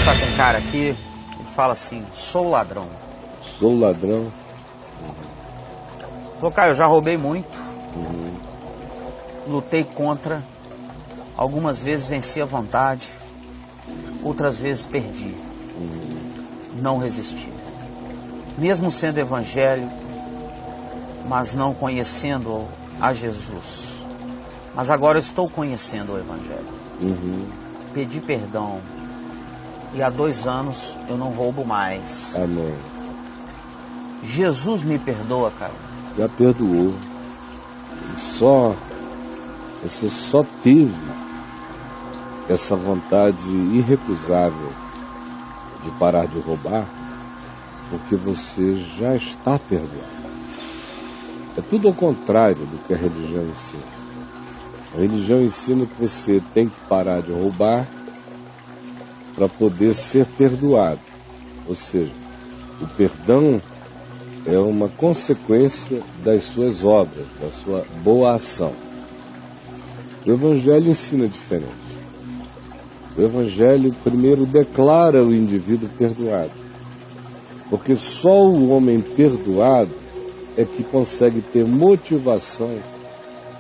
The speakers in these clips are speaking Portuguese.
conversar com um cara aqui, ele fala assim, sou ladrão. Sou ladrão. Falou, cara, eu já roubei muito, lutei contra, algumas vezes venci a vontade, outras vezes perdi, não resisti. Mesmo sendo evangélico, mas não conhecendo a Jesus. Mas agora eu estou conhecendo o evangelho. Pedi perdão. E há 2 anos eu não roubo mais. Amém. Jesus me perdoa, cara. Já perdoou. Você só teve essa vontade irrecusável de parar de roubar porque você já está perdoado. É tudo ao contrário do que a religião ensina. A religião ensina que você tem que parar de roubar para poder ser perdoado. Ou seja, o perdão é uma consequência das suas obras, da sua boa ação. O Evangelho ensina diferente. O Evangelho primeiro declara o indivíduo perdoado. Porque só o homem perdoado é que consegue ter motivação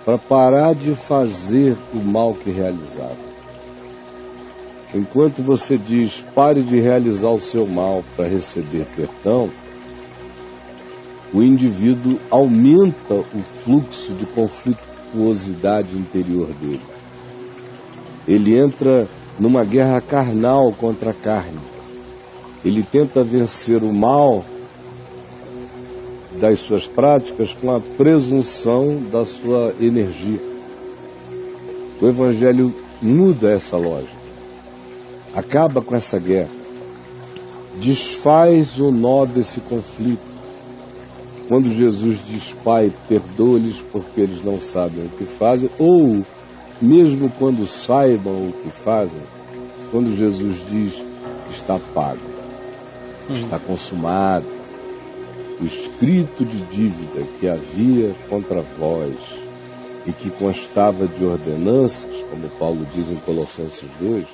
para parar de fazer o mal que realizava. Enquanto você diz, pare de realizar o seu mal para receber perdão, o indivíduo aumenta o fluxo de conflituosidade interior dele. Ele entra numa guerra carnal contra a carne. Ele tenta vencer o mal das suas práticas com a presunção da sua energia. O Evangelho muda essa lógica. Acaba com essa guerra. Desfaz o nó desse conflito. Quando Jesus diz, Pai, perdoa-lhes porque eles não sabem o que fazem, ou mesmo quando saibam o que fazem, quando Jesus diz, está pago, está consumado, o escrito de dívida que havia contra vós e que constava de ordenanças, como Paulo diz em Colossenses 2,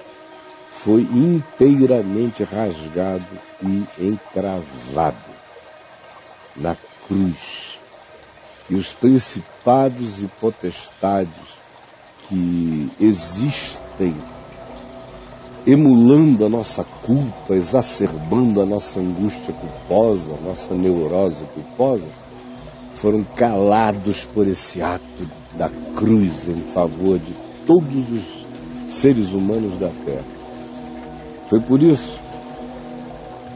foi inteiramente rasgado e encravado na cruz. E os principados e potestades que existem emulando a nossa culpa, exacerbando a nossa angústia culposa, a nossa neurose culposa, foram calados por esse ato da cruz em favor de todos os seres humanos da terra. Foi por isso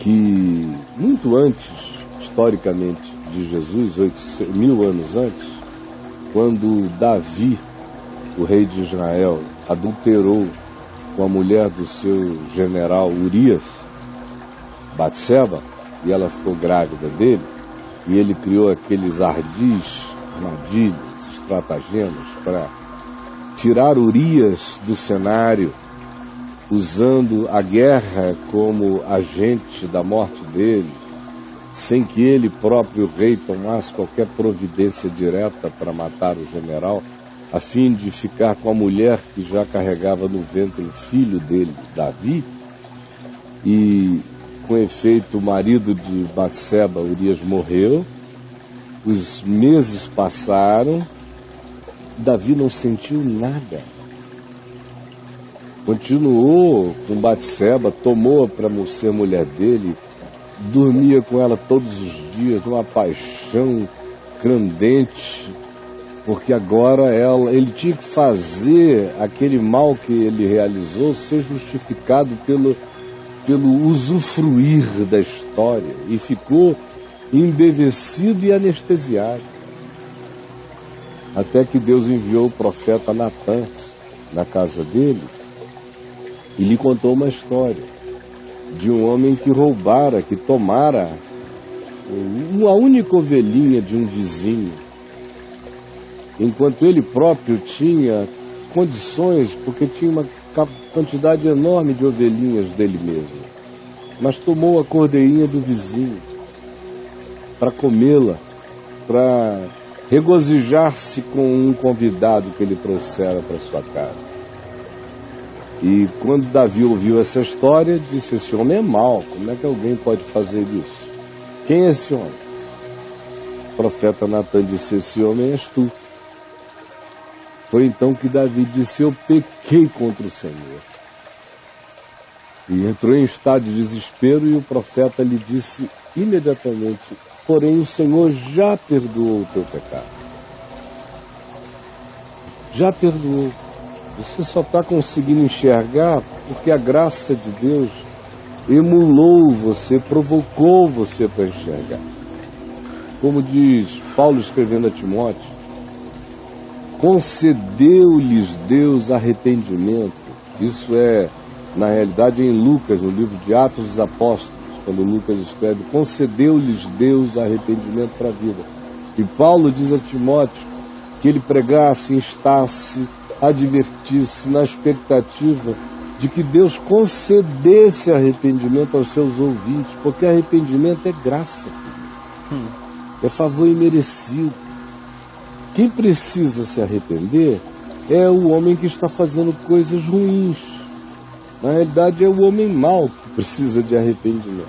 que, muito antes, historicamente, de Jesus, 1000 anos antes, quando Davi, o rei de Israel, adulterou com a mulher do seu general Urias, Batseba, e ela ficou grávida dele, e ele criou aqueles ardis, armadilhas, estratagemas para tirar Urias do cenário, usando a guerra como agente da morte dele, sem que ele próprio, o rei, tomasse qualquer providência direta para matar o general, a fim de ficar com a mulher que já carregava no ventre o filho dele, Davi, e com efeito o marido de Batseba, Urias, morreu, os meses passaram, Davi não sentiu nada. Continuou com Batseba, tomou-a para ser mulher dele, dormia com ela todos os dias, numa paixão candente, porque agora ele tinha que fazer aquele mal que ele realizou ser justificado pelo usufruir da história, e ficou embevecido e anestesiado. Até que Deus enviou o profeta Natã na casa dele e lhe contou uma história de um homem que roubara, que tomara uma única ovelhinha de um vizinho, enquanto ele próprio tinha condições, porque tinha uma quantidade enorme de ovelhinhas dele mesmo, mas tomou a cordeirinha do vizinho para comê-la, para regozijar-se com um convidado que ele trouxera para sua casa. E quando Davi ouviu essa história, disse: esse homem é mau, como é que alguém pode fazer isso? Quem é esse homem? O profeta Natan disse: esse homem és tu. Foi então que Davi disse: eu pequei contra o Senhor. E entrou em estado de desespero, e o profeta lhe disse imediatamente: porém o Senhor já perdoou o teu pecado. Já perdoou. Você só está conseguindo enxergar porque a graça de Deus emulou você, provocou você para enxergar. Como diz Paulo escrevendo a Timóteo, concedeu-lhes Deus arrependimento. Isso é, na realidade, em Lucas, no livro de Atos dos Apóstolos, quando Lucas escreve, concedeu-lhes Deus arrependimento para a vida. E Paulo diz a Timóteo que ele pregasse, instasse, advertisse na expectativa de que Deus concedesse arrependimento aos seus ouvintes, porque arrependimento é graça, é favor imerecido. Quem precisa se arrepender é o homem que está fazendo coisas ruins. Na realidade, é o homem mau que precisa de arrependimento.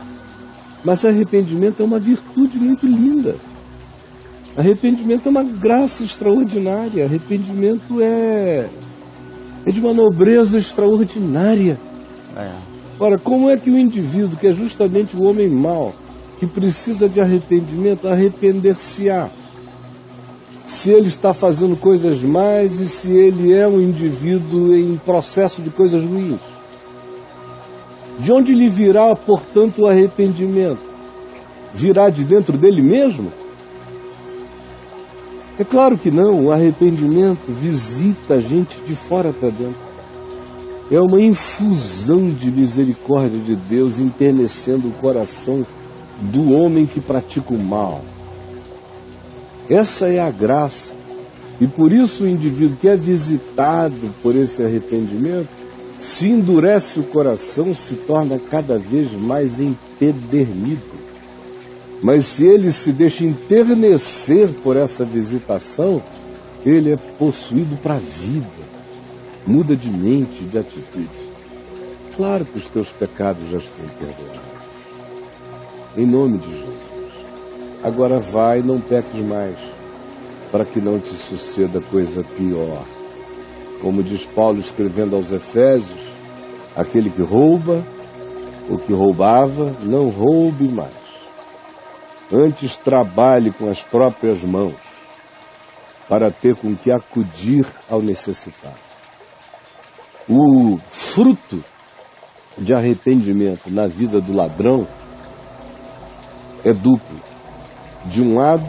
Mas arrependimento é uma virtude muito linda. Arrependimento é uma graça extraordinária. Arrependimento é de uma nobreza extraordinária. Ora, como é que o indivíduo, que é justamente o homem mau, que precisa de arrependimento, arrepender-se-á? Se ele está fazendo coisas más e se ele é um indivíduo em processo de coisas ruins. De onde lhe virá, portanto, o arrependimento? Virá de dentro dele mesmo? É claro que não. O arrependimento visita a gente de fora para dentro. É uma infusão de misericórdia de Deus enternecendo o coração do homem que pratica o mal. Essa é a graça. E por isso o indivíduo que é visitado por esse arrependimento se endurece o coração, se torna cada vez mais empedernido. Mas se ele se deixa enternecer por essa visitação, ele é possuído para a vida, muda de mente, de atitude. Claro que os teus pecados já estão perdoados, em nome de Jesus. Agora vai, não peques mais, para que não te suceda coisa pior. Como diz Paulo escrevendo aos Efésios, aquele que rouba, ou que roubava, não roube mais. Antes trabalhe com as próprias mãos, para ter com que acudir ao necessitado. O fruto de arrependimento na vida do ladrão é duplo. De um lado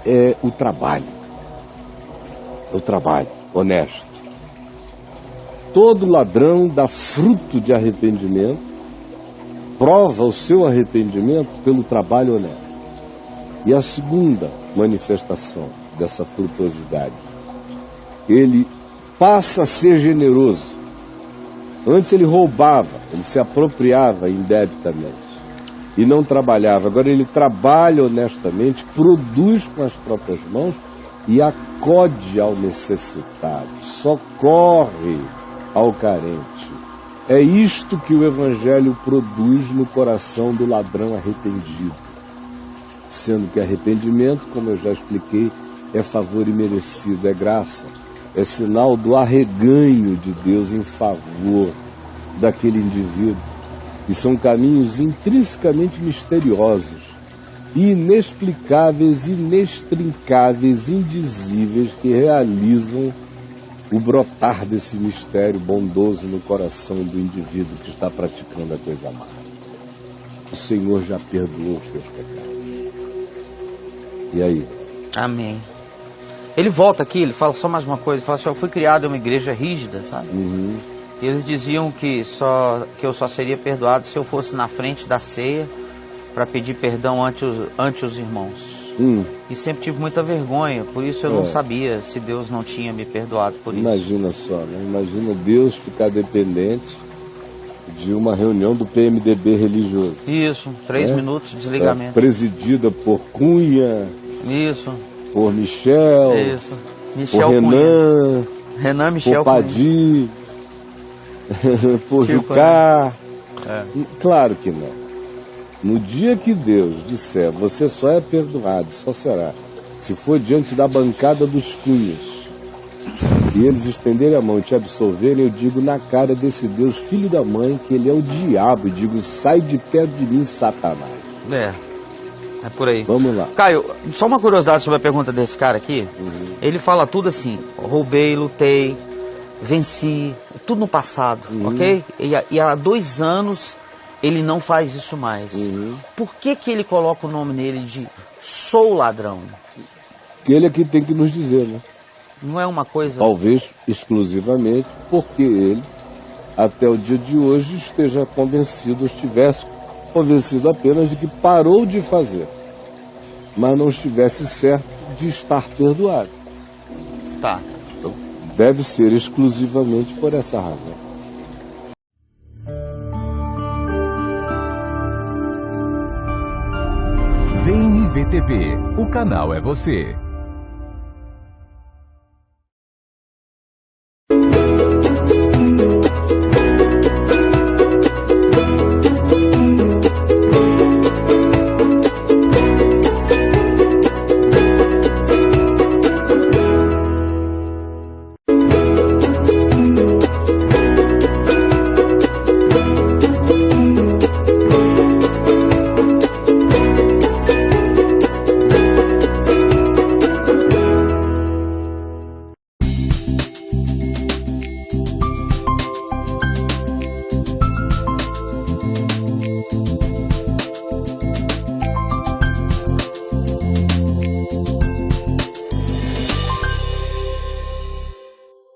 é o trabalho honesto. Todo ladrão dá fruto de arrependimento, prova o seu arrependimento pelo trabalho honesto. E a segunda manifestação dessa frutuosidade, ele passa a ser generoso. Antes ele roubava, ele se apropriava indebitamente e não trabalhava. Agora ele trabalha honestamente, produz com as próprias mãos e acode ao necessitado, socorre ao carente. É isto que o Evangelho produz no coração do ladrão arrependido. Sendo que arrependimento, como eu já expliquei, é favor imerecido, é graça, é sinal do arreganho de Deus em favor daquele indivíduo. E são caminhos intrinsecamente misteriosos, inexplicáveis, inextrincáveis, indizíveis, que realizam o brotar desse mistério bondoso no coração do indivíduo que está praticando a coisa má. O Senhor já perdoou os teus pecados. E aí? Amém. Ele volta aqui, ele fala só mais uma coisa, ele fala assim: eu fui criado em uma igreja rígida, sabe? Uhum. E eles diziam que eu só seria perdoado se eu fosse na frente da ceia para pedir perdão ante os irmãos. E sempre tive muita vergonha, por isso eu não sabia se Deus não tinha me perdoado por isso. Imagina só, né? Imagina Deus ficar dependente de uma reunião do PMDB religioso. Isso, 3 minutos de desligamento. Presidida por Cunha. Isso. Por Michel. Isso. Michel por Renan. Renan, Michel por Padir. por Tipo, Jucá. É. Claro que não. No dia que Deus disser, você só é perdoado, só será, se for diante da bancada dos cunhos, e eles estenderem a mão e te absolverem, eu digo na cara desse Deus, filho da mãe, que ele é o diabo, e digo, sai de perto de mim, Satanás. É por aí. Vamos lá. Caio, só uma curiosidade sobre a pergunta desse cara aqui. Ele fala tudo assim, roubei, lutei, venci, tudo no passado, ok? E há 2 anos ele não faz isso mais. Por que ele coloca o nome nele de sou ladrão? Ele é que tem que nos dizer, né? Não é uma coisa... Talvez exclusivamente porque ele, até o dia de hoje, esteja convencido, estivesse convencido apenas de que parou de fazer, mas não estivesse certo de estar perdoado. Tá. Então, deve ser exclusivamente por essa razão. Vem IVTV, o canal é você.